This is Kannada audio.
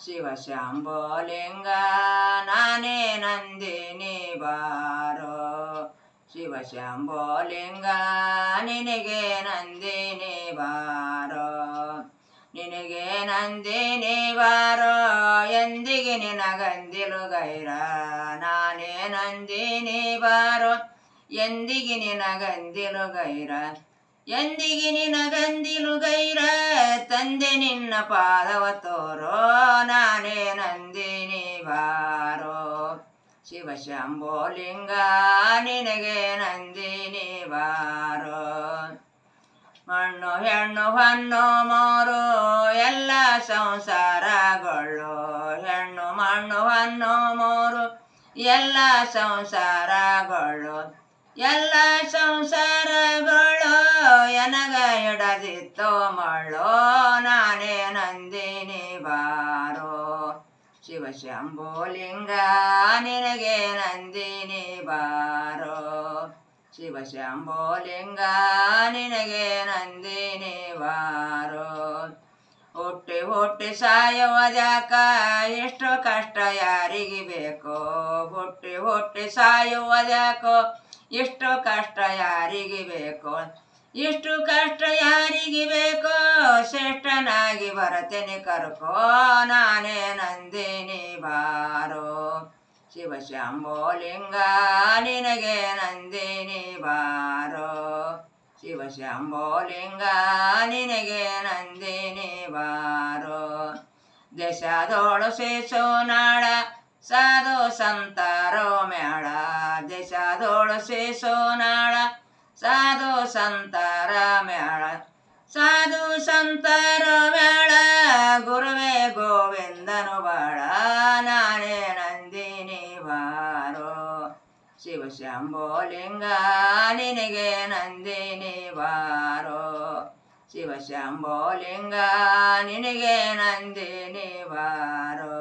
ಶಿವಶಂಭೋಲಿಂಗ ನಾನೇ ನಂದಿನಿ ಬಾರೋ ಶಿವಶಂಭೋಲಿಂಗ ನಿನಗೆ ನಂದಿನಿ ಬಾರೋ ನಿನಗೆ ನಂದಿನಿ ಬಾರೋ ಎಂದಿಗೆ ನಿನಗಂದಿಲು ಗೈರ ನಾನೇ ನಂದಿನಿ ಬಾರೋ ಎಂದಿಗೆ ನಿನಗಂದಿಲು ಗೈರ ಎಂದಿಗೆ ನಿನಗಂದಿಲು ಗೈರ ತಂದೆ ನಿನ್ನ ಪಾದವ ತೋರೋ ನಾನೇ ನಂದಿನಿ ಬಾರೋ ಶಿವಶಂಭೋಲಿಂಗ ನಿನಗೆ ನಂದಿನಿ ಬಾರೋ ಮಣ್ಣು ಹೆಣ್ಣು ಹೊನ್ನು ಮೂರು ಎಲ್ಲ ಸಂಸಾರಗಳು ಹೆಣ್ಣು ಮಣ್ಣು ಹೊನ್ನು ಮೂರು ಎಲ್ಲ ಸಂಸಾರಗಳು ಎಲ್ಲ ಸಂಸಾರಗಳು ಎನಗ ಹಿಡದಿತ್ತೋ ಮಳ್ಳೋ ನಾನೇ ನಂದಿನಿ ಬಾರೋ ಶಿವಶಂಭೋಲಿಂಗ ನಿನಗೆ ನಂದಿನಿ ಬಾರೋ ಶಿವಶಂಭೋಲಿಂಗ ನಿನಗೆ ನಂದಿನಿ ಬಾರೋ ಹುಟ್ಟಿ ಹುಟ್ಟಿ ಸಾಯುವುದ್ಯಾಕ ಎಷ್ಟು ಕಷ್ಟ ಯಾರಿಗೆ ಬೇಕೋ ಹುಟ್ಟಿ ಹುಟ್ಟಿ ಸಾಯುವುದ್ಯಾಕೋ ಎಷ್ಟು ಕಷ್ಟ ಯಾರಿಗೆ ಬೇಕೋ ಎಷ್ಟು ಕಷ್ಟ ಯಾರಿಗೆ ಬೇಕೋ ಶ್ರೇಷ್ಠನಾಗಿ ಬರತೇನೆ ಕರ್ಕೋ ನಾನೇ ನಂದಿನಿ ಬಾರೋ ಶಿವಶಂಭೋಲಿಂಗ ನಿನಗೆ ನಂದಿನಿ ಬಾರೋ ಶಿವಶಂಭೋಲಿಂಗ ನಿನಗೆ ನಂದಿನಿ ಬಾರೋ ದೇಶದೋಳು ಸೇಸೋ ನಾಡ ಸಾಧು ಸಂತಾರೋ ಮೇಳ ದೇಶದೋಳು ಸೇಸೋ ನಾಡ ಸಾಧು ಸಂತಾರ ಮೇಳ ಸಾಧು ಸಂತಾರ ಮೇಳ ಗುರುವೇ ಗೋವಿಂದನು ಬಾಳ ನಾನೇ ನಂದಿನಿ ಬಾರೋ ಶಿವಶಂಭೋಲಿಂಗ ನಿನಗೆ ನಂದಿನಿ ಬಾರೋ ಶಿವಶಂಭೋಲಿಂಗ ನಿನಗೆ ನಂದಿನಿ ಬಾರೋ